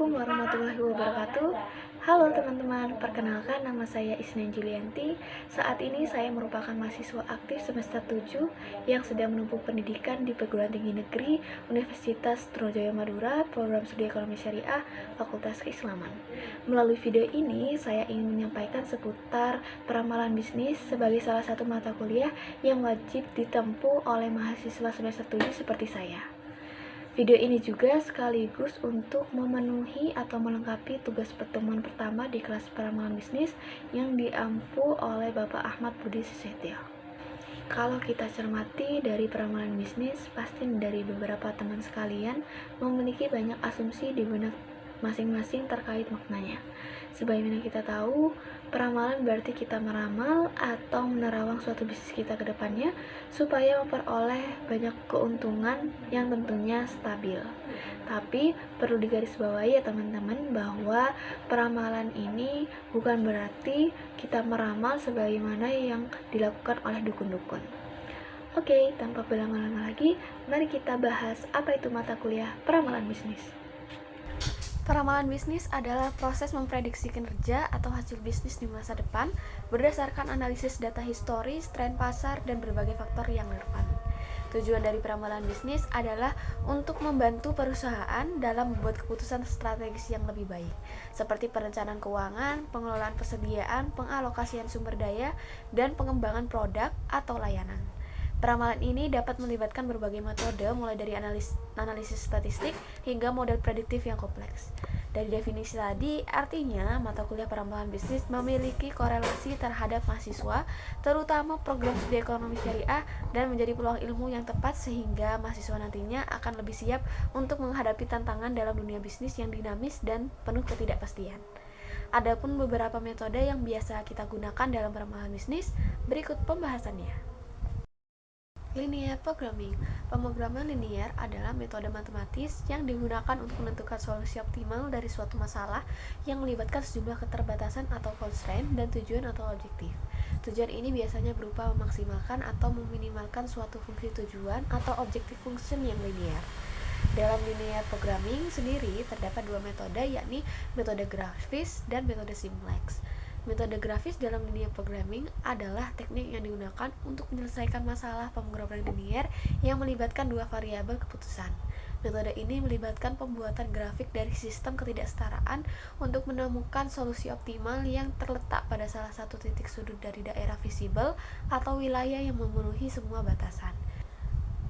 Assalamualaikum warahmatullahi wabarakatuh. Halo teman-teman, perkenalkan nama saya Isnen Julianti. Saat ini saya merupakan mahasiswa aktif semester 7 yang sedang menempuh pendidikan di Perguruan Tinggi Negeri Universitas Trunajaya Madura, Program Studi Ekonomi Syariah, Fakultas Keislaman. Melalui video ini, saya ingin menyampaikan seputar peramalan bisnis sebagai salah satu mata kuliah yang wajib ditempuh oleh mahasiswa semester 7 seperti saya. Video ini juga sekaligus untuk memenuhi atau melengkapi tugas pertemuan pertama di kelas peramalan bisnis yang diampu oleh Bapak Ahmad Budi Susetio. Kalau kita cermati dari peramalan bisnis, pasti dari beberapa teman sekalian memiliki banyak asumsi di benak masing-masing terkait maknanya. Sebagaimana kita tahu, peramalan berarti kita meramal atau menerawang suatu bisnis kita ke depannya supaya memperoleh banyak keuntungan yang tentunya stabil. Tapi perlu digarisbawahi ya teman-teman bahwa peramalan ini bukan berarti kita meramal sebagaimana yang dilakukan oleh dukun-dukun. Oke, tanpa berlama-lama lagi, mari kita bahas apa itu mata kuliah peramalan bisnis. Peramalan bisnis adalah proses memprediksi kinerja atau hasil bisnis di masa depan berdasarkan analisis data historis, tren pasar, dan berbagai faktor yang relevan. Tujuan dari peramalan bisnis adalah untuk membantu perusahaan dalam membuat keputusan strategis yang lebih baik, seperti perencanaan keuangan, pengelolaan persediaan, pengalokasian sumber daya, dan pengembangan produk atau layanan. Peramalan ini dapat melibatkan berbagai metode mulai dari analisis statistik hingga model prediktif yang kompleks. Dari definisi tadi, artinya mata kuliah peramalan bisnis memiliki korelasi terhadap mahasiswa, terutama program studi ekonomi syariah, dan menjadi peluang ilmu yang tepat sehingga mahasiswa nantinya akan lebih siap untuk menghadapi tantangan dalam dunia bisnis yang dinamis dan penuh ketidakpastian. Adapun beberapa metode yang biasa kita gunakan dalam peramalan bisnis, berikut pembahasannya. Linear Programming. Pemrograman linear adalah metode matematis yang digunakan untuk menentukan solusi optimal dari suatu masalah yang melibatkan sejumlah keterbatasan atau constraint dan tujuan atau objektif. Tujuan ini biasanya berupa memaksimalkan atau meminimalkan suatu fungsi tujuan atau objektif function yang linear. Dalam linear programming sendiri terdapat dua metode, yakni metode grafis dan metode simplex. Metode grafis dalam linear programming adalah teknik yang digunakan untuk menyelesaikan masalah pemrograman linear yang melibatkan dua variabel keputusan. Metode ini melibatkan pembuatan grafik dari sistem ketidaksetaraan untuk menemukan solusi optimal yang terletak pada salah satu titik sudut dari daerah visible atau wilayah yang memenuhi semua batasan.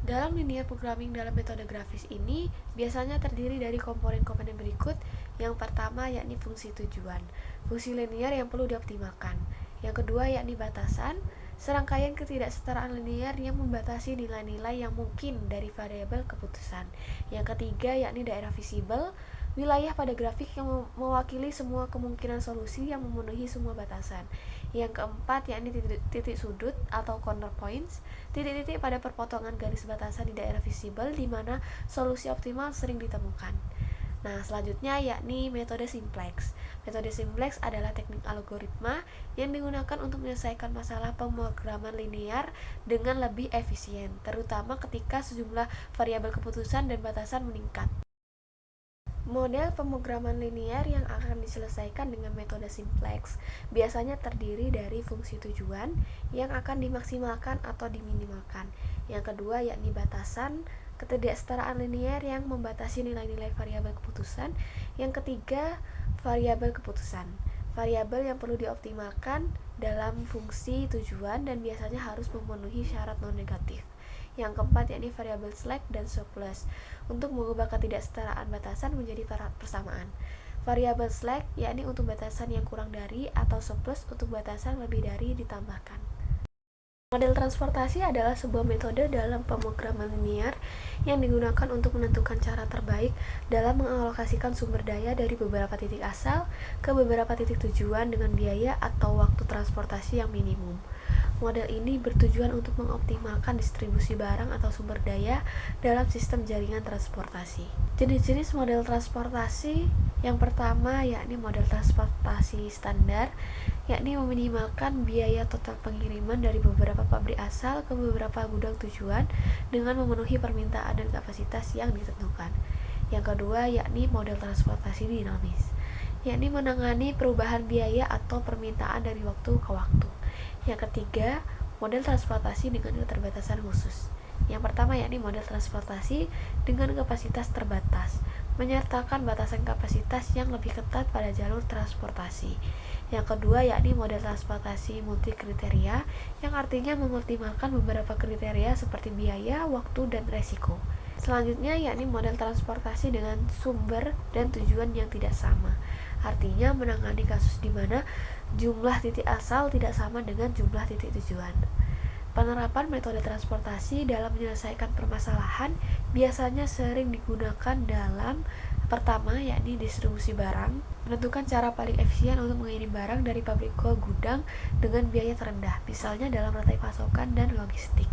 Dalam linear programming dalam metode grafis ini biasanya terdiri dari komponen-komponen berikut. Yang pertama yakni fungsi tujuan, fungsi linear yang perlu dioptimalkan. Yang kedua yakni batasan, serangkaian ketidaksetaraan linear yang membatasi nilai-nilai yang mungkin dari variabel keputusan. Yang ketiga yakni daerah visible, wilayah pada grafik yang mewakili semua kemungkinan solusi yang memenuhi semua batasan. Yang keempat yakni titik sudut atau corner points, titik-titik pada perpotongan garis batasan di daerah visible di mana solusi optimal sering ditemukan. Nah, selanjutnya yakni metode simplex. Metode simplex adalah teknik algoritma yang digunakan untuk menyelesaikan masalah pemrograman linear dengan lebih efisien, terutama ketika sejumlah variabel keputusan dan batasan meningkat. Model pemrograman linear yang akan diselesaikan dengan metode simplex biasanya terdiri dari fungsi tujuan yang akan dimaksimalkan atau diminimalkan. Yang kedua yakni batasan, ketidaksetaraan linear yang membatasi nilai-nilai variabel keputusan. Yang ketiga, variabel keputusan, variabel yang perlu dioptimalkan dalam fungsi tujuan dan biasanya harus memenuhi syarat non-negatif. Yang keempat yakni variabel slack dan surplus untuk mengubah ketidaksetaraan batasan menjadi persamaan. Variabel slack yakni untuk batasan yang kurang dari atau surplus untuk batasan lebih dari ditambahkan. Model transportasi adalah sebuah metode dalam pemrograman linear yang digunakan untuk menentukan cara terbaik dalam mengalokasikan sumber daya dari beberapa titik asal ke beberapa titik tujuan dengan biaya atau waktu transportasi yang minimum. Model ini bertujuan untuk mengoptimalkan distribusi barang atau sumber daya dalam sistem jaringan transportasi. Jenis-jenis model transportasi yang pertama yakni model transportasi standar, yakni meminimalkan biaya total pengiriman dari beberapa pabrik asal ke beberapa gudang tujuan dengan memenuhi permintaan dan kapasitas yang ditentukan. Yang kedua yakni model transportasi dinamis, yakni menangani perubahan biaya atau permintaan dari waktu ke waktu. Yang ketiga, model transportasi dengan keterbatasan khusus. Yang pertama yakni model transportasi dengan kapasitas terbatas, menyertakan batasan kapasitas yang lebih ketat pada jalur transportasi. Yang kedua yakni model transportasi multi kriteria, yang artinya mengoptimalkan beberapa kriteria seperti biaya, waktu, dan resiko. Selanjutnya yakni model transportasi dengan sumber dan tujuan yang tidak sama, artinya menangani kasus di mana jumlah titik asal tidak sama dengan jumlah titik tujuan. Penerapan metode transportasi dalam menyelesaikan permasalahan biasanya sering digunakan dalam pertama yakni distribusi barang, menentukan cara paling efisien untuk mengirim barang dari pabrik ke gudang dengan biaya terendah, misalnya dalam rantai pasokan dan logistik.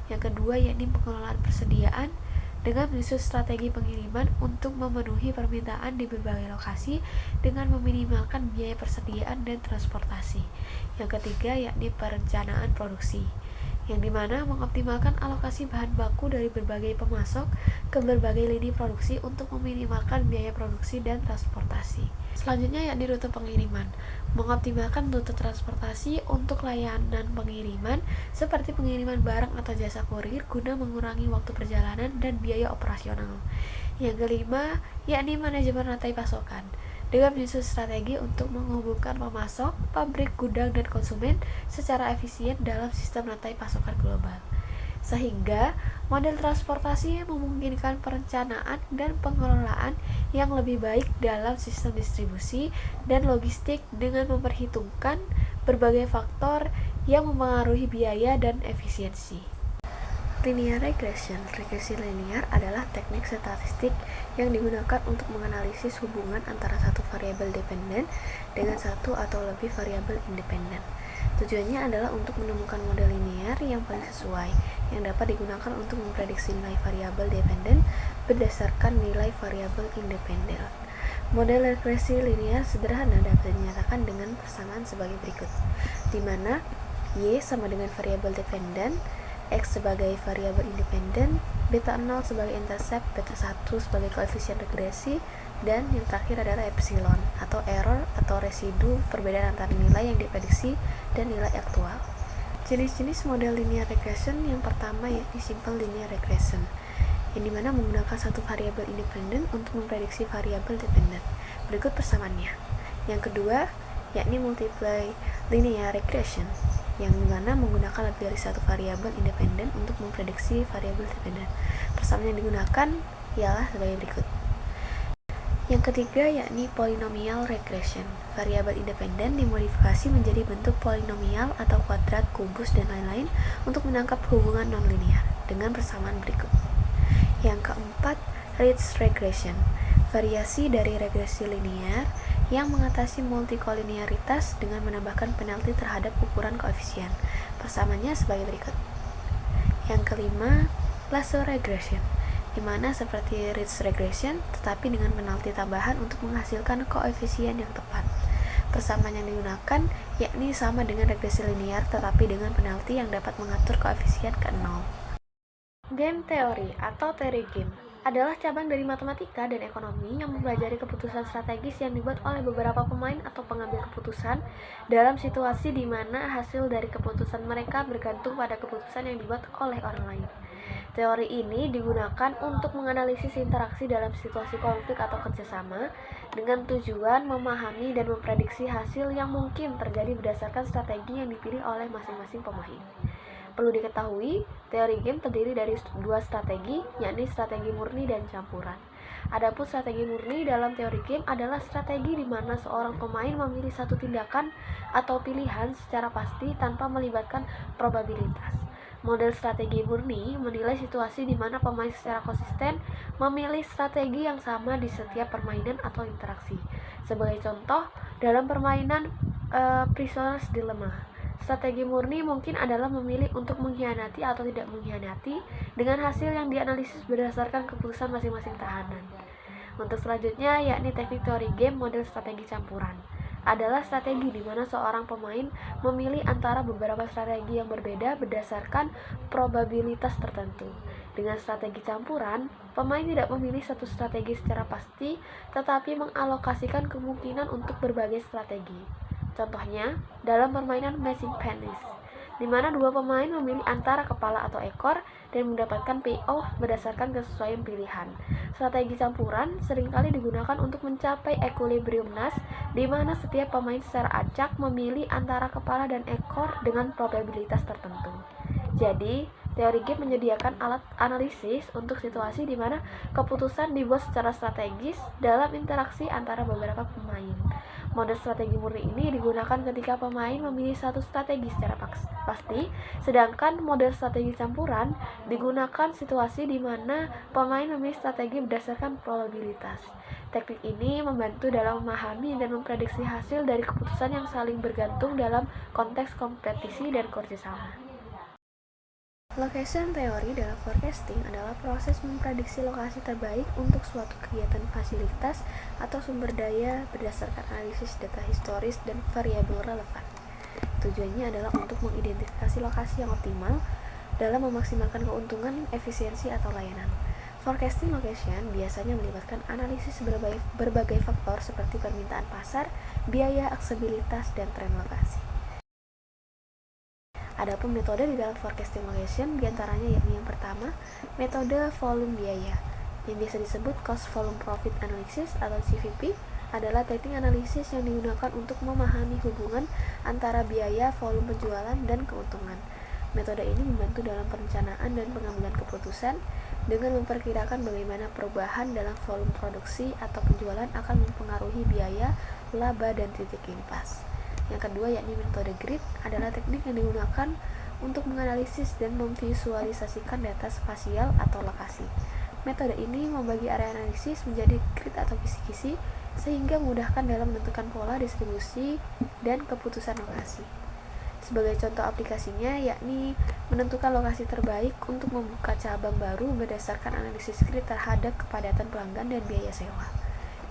Yang kedua yakni pengelolaan persediaan dengan menyusun strategi pengiriman untuk memenuhi permintaan di berbagai lokasi dengan meminimalkan biaya persediaan dan transportasi. Yang ketiga yakni perencanaan produksi, yang dimana mengoptimalkan alokasi bahan baku dari berbagai pemasok ke berbagai lini produksi untuk meminimalkan biaya produksi dan transportasi. Selanjutnya yakni rute pengiriman, mengoptimalkan rute transportasi untuk layanan pengiriman seperti pengiriman barang atau jasa kurir guna mengurangi waktu perjalanan dan biaya operasional. Yang kelima yakni manajemen rantai pasokan, dengan menyusun strategi untuk menghubungkan pemasok, pabrik, gudang, dan konsumen secara efisien dalam sistem rantai pasokan global. Sehingga model transportasi memungkinkan perencanaan dan pengelolaan yang lebih baik dalam sistem distribusi dan logistik dengan memperhitungkan berbagai faktor yang mempengaruhi biaya dan efisiensi. Linear regression, regresi linear adalah teknik statistik yang digunakan untuk menganalisis hubungan antara satu variabel dependen dengan satu atau lebih variabel independen. Tujuannya adalah untuk menemukan model linear yang paling sesuai, yang dapat digunakan untuk memprediksi nilai variabel dependen berdasarkan nilai variabel independen. Model regresi linear sederhana dapat dinyatakan dengan persamaan sebagai berikut, di mana Y sama dengan variabel dependen, X sebagai variabel independen, beta 0 sebagai intercept, beta 1 sebagai koefisien regresi, dan yang terakhir adalah epsilon atau error atau residu perbedaan antara nilai yang diprediksi dan nilai aktual. Jenis-jenis model linear regression yang pertama yakni simple linear regression, yang dimana menggunakan satu variabel independen untuk memprediksi variabel dependen. Berikut persamaannya. Yang kedua yakni multiply linear regression, yang dimana menggunakan lebih dari satu variabel independen untuk memprediksi variabel dependen. Persamaan yang digunakan ialah sebagai berikut. Yang ketiga yakni polynomial regression. Variabel independen dimodifikasi menjadi bentuk polinomial atau kuadrat, kubus, dan lain-lain untuk menangkap hubungan nonlinear dengan persamaan berikut. Yang keempat, Ridge regression. Variasi dari regresi linear yang mengatasi multikolinearitas dengan menambahkan penalti terhadap ukuran koefisien. Persamaannya sebagai berikut. Yang kelima, lasso regression, di mana seperti ridge regression tetapi dengan penalti tambahan untuk menghasilkan koefisien yang tepat. Persamaan yang digunakan yakni sama dengan regresi linear tetapi dengan penalti yang dapat mengatur koefisien ke 0. Game teori atau teori game adalah cabang dari matematika dan ekonomi yang mempelajari keputusan strategis yang dibuat oleh beberapa pemain atau pengambil keputusan dalam situasi di mana hasil dari keputusan mereka bergantung pada keputusan yang dibuat oleh orang lain. Teori ini digunakan untuk menganalisis interaksi dalam situasi konflik atau kerjasama dengan tujuan memahami dan memprediksi hasil yang mungkin terjadi berdasarkan strategi yang dipilih oleh masing-masing pemain. Perlu diketahui, teori game terdiri dari dua strategi, yakni strategi murni dan campuran. Adapun strategi murni dalam teori game adalah strategi di mana seorang pemain memilih satu tindakan atau pilihan secara pasti tanpa melibatkan probabilitas. Model strategi murni menilai situasi di mana pemain secara konsisten memilih strategi yang sama di setiap permainan atau interaksi. Sebagai contoh, dalam permainan Prisoner's Dilemma, strategi murni mungkin adalah memilih untuk mengkhianati atau tidak mengkhianati dengan hasil yang dianalisis berdasarkan keputusan masing-masing tahanan. Untuk selanjutnya yakni teknik teori game model strategi campuran, adalah strategi di mana seorang pemain memilih antara beberapa strategi yang berbeda berdasarkan probabilitas tertentu. Dengan strategi campuran, pemain tidak memilih satu strategi secara pasti, tetapi mengalokasikan kemungkinan untuk berbagai strategi. Contohnya, dalam permainan Matching Pennies, di mana dua pemain memilih antara kepala atau ekor dan mendapatkan payoff berdasarkan kesesuaian pilihan. Strategi campuran seringkali digunakan untuk mencapai equilibrium nas, di mana setiap pemain secara acak memilih antara kepala dan ekor dengan probabilitas tertentu. Jadi, teori game menyediakan alat analisis untuk situasi di mana keputusan dibuat secara strategis dalam interaksi antara beberapa pemain. Mode strategi murni ini digunakan ketika pemain memilih satu strategi secara pasti, sedangkan mode strategi campuran digunakan situasi di mana pemain memilih strategi berdasarkan probabilitas. Teknik ini membantu dalam memahami dan memprediksi hasil dari keputusan yang saling bergantung dalam konteks kompetisi dan kerjasama. Location theory dalam forecasting adalah proses memprediksi lokasi terbaik untuk suatu kegiatan fasilitas atau sumber daya berdasarkan analisis data historis dan variabel relevan. Tujuannya adalah untuk mengidentifikasi lokasi yang optimal dalam memaksimalkan keuntungan, efisiensi, atau layanan. Forecasting location biasanya melibatkan analisis berbagai faktor seperti permintaan pasar, biaya, aksesibilitas, dan tren lokasi. Adapun metode di dalam forecasting location diantaranya yakni yang pertama, metode volume biaya, yang biasa disebut cost volume profit analysis atau CVP, adalah teknik analisis yang digunakan untuk memahami hubungan antara biaya, volume penjualan, dan keuntungan. Metode ini membantu dalam perencanaan dan pengambilan keputusan dengan memperkirakan bagaimana perubahan dalam volume produksi atau penjualan akan mempengaruhi biaya, laba, dan titik impas. Yang kedua yakni metode grid adalah teknik yang digunakan untuk menganalisis dan memvisualisasikan data spasial atau lokasi. Metode ini membagi area analisis menjadi grid atau kisi-kisi sehingga memudahkan dalam menentukan pola distribusi dan keputusan lokasi. Sebagai contoh aplikasinya yakni menentukan lokasi terbaik untuk membuka cabang baru berdasarkan analisis grid terhadap kepadatan pelanggan dan biaya sewa.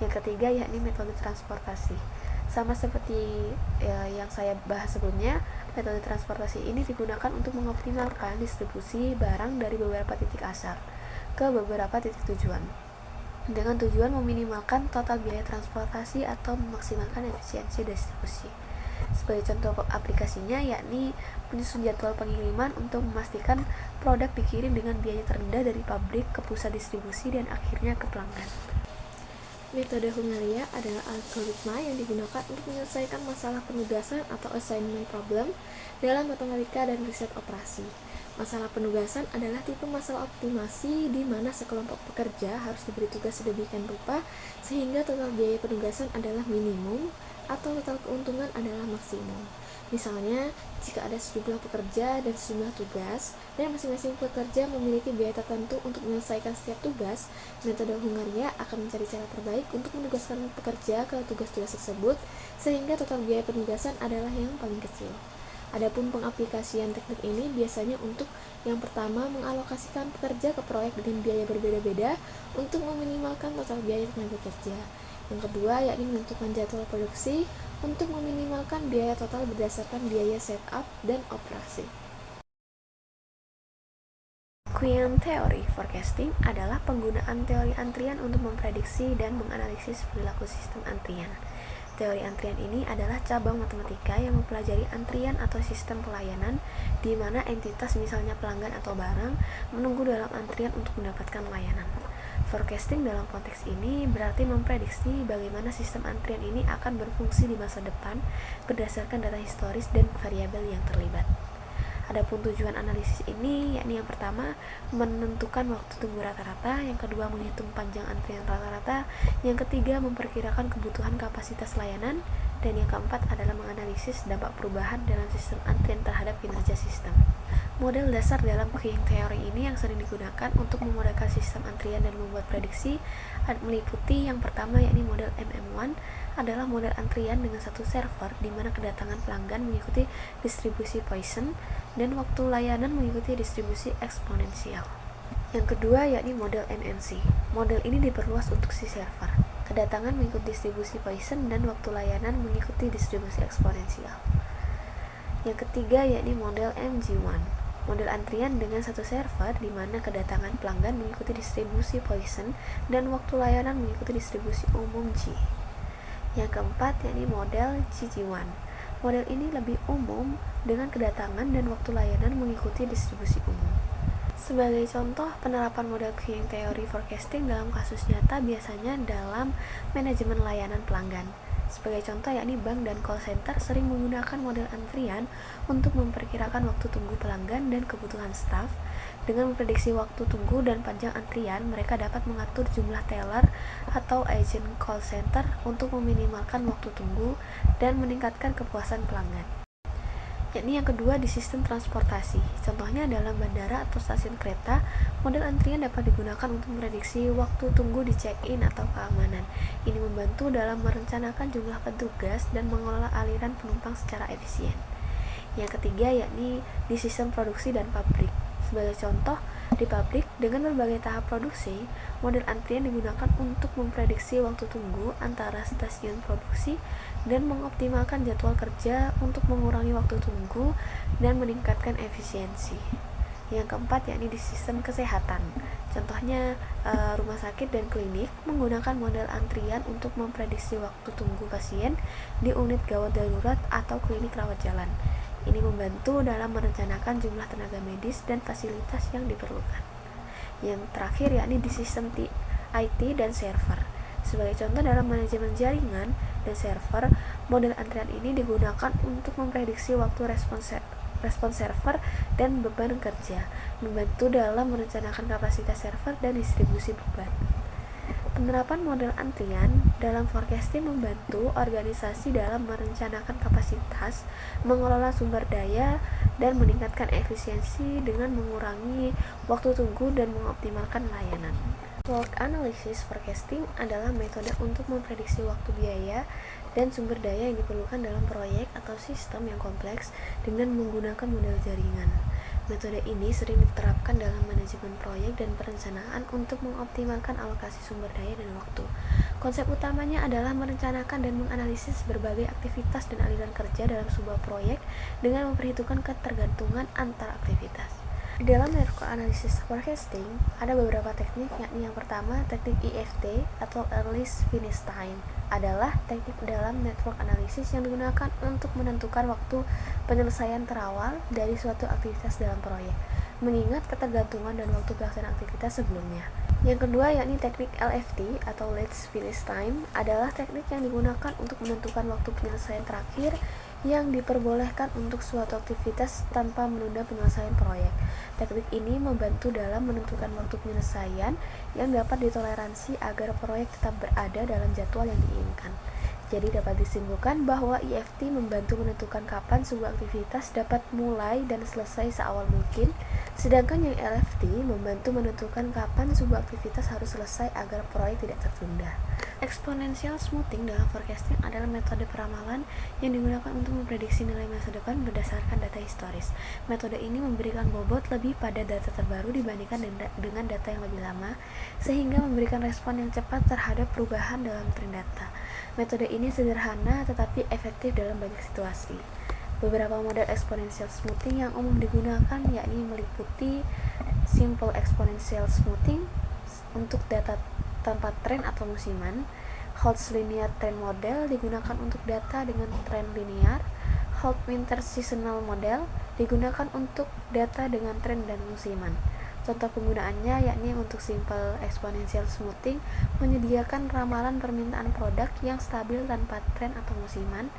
Yang ketiga yakni metode transportasi. Sama seperti yang saya bahas sebelumnya, metode transportasi ini digunakan untuk mengoptimalkan distribusi barang dari beberapa titik asal ke beberapa titik tujuan, dengan tujuan meminimalkan total biaya transportasi atau memaksimalkan efisiensi distribusi. Sebagai contoh aplikasinya yakni menyusun jadwal pengiriman untuk memastikan produk dikirim dengan biaya terendah dari pabrik ke pusat distribusi dan akhirnya ke pelanggan. Metode Hungaria adalah algoritma yang digunakan untuk menyelesaikan masalah penugasan atau assignment problem dalam matematika dan riset operasi. Masalah penugasan adalah tipe masalah optimasi di mana sekelompok pekerja harus diberi tugas sedemikian rupa sehingga total biaya penugasan adalah minimum atau total keuntungan adalah maksimum. Misalnya, jika ada sejumlah pekerja dan sejumlah tugas, dan masing-masing pekerja memiliki biaya tertentu untuk menyelesaikan setiap tugas, metode Hungaria akan mencari cara terbaik untuk menugaskan pekerja ke tugas-tugas tersebut, sehingga total biaya penugasan adalah yang paling kecil. Adapun pengaplikasian teknik ini biasanya untuk yang pertama mengalokasikan pekerja ke proyek dengan biaya berbeda-beda untuk meminimalkan total biaya tenaga kerja. Yang kedua yakni menentukan jadwal produksi untuk meminimalkan biaya total berdasarkan biaya setup dan operasi. Queen Theory Forecasting adalah penggunaan teori antrian untuk memprediksi dan menganalisis perilaku sistem antrian. Teori antrian ini adalah cabang matematika yang mempelajari antrian atau sistem pelayanan di mana entitas misalnya pelanggan atau barang menunggu dalam antrian untuk mendapatkan layanan. Forecasting dalam konteks ini berarti memprediksi bagaimana sistem antrian ini akan berfungsi di masa depan berdasarkan data historis dan variabel yang terlibat. Adapun tujuan analisis ini yakni yang pertama menentukan waktu tunggu rata-rata, yang kedua menghitung panjang antrian rata-rata, yang ketiga memperkirakan kebutuhan kapasitas layanan, dan yang keempat adalah menganalisis dampak perubahan dalam sistem antrian terhadap kinerja sistem. Model dasar dalam queuing theory ini yang sering digunakan untuk memodelkan sistem antrian dan membuat prediksi meliputi yang pertama yakni model MM1 adalah model antrian dengan satu server di mana kedatangan pelanggan mengikuti distribusi Poisson dan waktu layanan mengikuti distribusi eksponensial. Yang kedua yakni model MMC. Model ini diperluas untuk si server. Kedatangan mengikuti distribusi Poisson dan waktu layanan mengikuti distribusi eksponensial. Yang ketiga yakni model MG1. Model antrian dengan satu server di mana kedatangan pelanggan mengikuti distribusi Poisson dan waktu layanan mengikuti distribusi umum G. Yang keempat yakni model GG1. Model ini lebih umum dengan kedatangan dan waktu layanan mengikuti distribusi umum. Sebagai contoh, penerapan model queuing theory forecasting dalam kasus nyata biasanya dalam manajemen layanan pelanggan. Sebagai contoh yakni bank dan call center sering menggunakan model antrian untuk memperkirakan waktu tunggu pelanggan dan kebutuhan staf. Dengan memprediksi waktu tunggu dan panjang antrian, mereka dapat mengatur jumlah teller atau agent call center untuk meminimalkan waktu tunggu dan meningkatkan kepuasan pelanggan. Yakni yang kedua di sistem transportasi. Contohnya dalam bandara atau stasiun kereta, model antrian dapat digunakan untuk memprediksi waktu tunggu di check-in atau keamanan. Ini membantu dalam merencanakan jumlah petugas dan mengelola aliran penumpang secara efisien. Yang ketiga yakni di sistem produksi dan pabrik. Sebagai contoh, di pabrik dengan berbagai tahap produksi, model antrian digunakan untuk memprediksi waktu tunggu antara stasiun produksi dan mengoptimalkan jadwal kerja untuk mengurangi waktu tunggu dan meningkatkan efisiensi. Yang keempat yakni di sistem kesehatan. Contohnya rumah sakit dan klinik menggunakan model antrian untuk memprediksi waktu tunggu pasien di unit gawat darurat atau klinik rawat jalan. Ini membantu dalam merencanakan jumlah tenaga medis dan fasilitas yang diperlukan. Yang terakhir yakni di sistem IT dan server. Sebagai contoh dalam manajemen jaringan dan server, model antrian ini digunakan untuk memprediksi waktu respon server dan beban kerja, membantu dalam merencanakan kapasitas server dan distribusi beban. Penerapan model antrian dalam forecasting membantu organisasi dalam merencanakan kapasitas, mengelola sumber daya, dan meningkatkan efisiensi dengan mengurangi waktu tunggu dan mengoptimalkan layanan. Work Analysis Forecasting adalah metode untuk memprediksi waktu, biaya, dan sumber daya yang diperlukan dalam proyek atau sistem yang kompleks dengan menggunakan model jaringan. Metode ini sering diterapkan dalam manajemen proyek dan perencanaan untuk mengoptimalkan alokasi sumber daya dan waktu. Konsep utamanya adalah merencanakan dan menganalisis berbagai aktivitas dan aliran kerja dalam sebuah proyek dengan memperhitungkan ketergantungan antar aktivitas. Di dalam network analysis forecasting, ada beberapa teknik, yakni yang pertama, teknik EFT atau Earliest Finish Time adalah teknik dalam network analysis yang digunakan untuk menentukan waktu penyelesaian terawal dari suatu aktivitas dalam proyek, mengingat ketergantungan dan waktu pelaksanaan aktivitas sebelumnya. Yang kedua, yakni teknik LFT atau Last Finish Time adalah teknik yang digunakan untuk menentukan waktu penyelesaian terakhir yang diperbolehkan untuk suatu aktivitas tanpa menunda penyelesaian proyek. Teknik ini membantu dalam menentukan waktu penyelesaian yang dapat ditoleransi agar proyek tetap berada dalam jadwal yang diinginkan. Jadi dapat disimpulkan bahwa EFT membantu menentukan kapan sebuah aktivitas dapat mulai dan selesai seawal mungkin, sedangkan yang LFT membantu menentukan kapan sebuah aktivitas harus selesai agar proyek tidak tertunda. Exponential smoothing dalam forecasting adalah metode peramalan yang digunakan untuk memprediksi nilai masa depan berdasarkan data historis. Metode ini memberikan bobot lebih pada data terbaru dibandingkan dengan data yang lebih lama, sehingga memberikan respon yang cepat terhadap perubahan dalam tren data. Metode ini sederhana tetapi efektif dalam banyak situasi. Beberapa model exponential smoothing yang umum digunakan yakni meliputi simple exponential smoothing untuk data tanpa tren atau musiman, Holt's linear trend model digunakan untuk data dengan tren linear, Holt winter seasonal model digunakan untuk data dengan tren dan musiman. Contoh penggunaannya yakni untuk simple exponential smoothing menyediakan ramalan permintaan produk yang stabil tanpa tren atau musiman.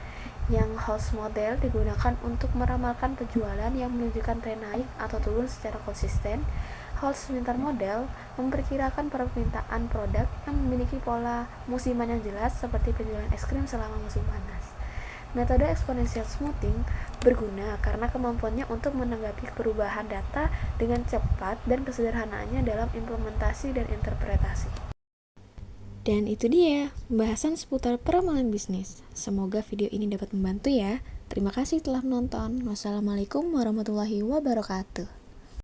Yang Holt's model digunakan untuk meramalkan penjualan yang menunjukkan tren naik atau turun secara konsisten. Holt's winter model memperkirakan permintaan produk yang memiliki pola musiman yang jelas seperti penjualan es krim selama musim panas. Metode exponential smoothing berguna karena kemampuannya untuk menanggapi perubahan data dengan cepat dan kesederhanaannya dalam implementasi dan interpretasi. Dan itu dia pembahasan seputar peramalan bisnis. Semoga video ini dapat membantu ya. Terima kasih telah menonton. Wassalamualaikum warahmatullahi wabarakatuh.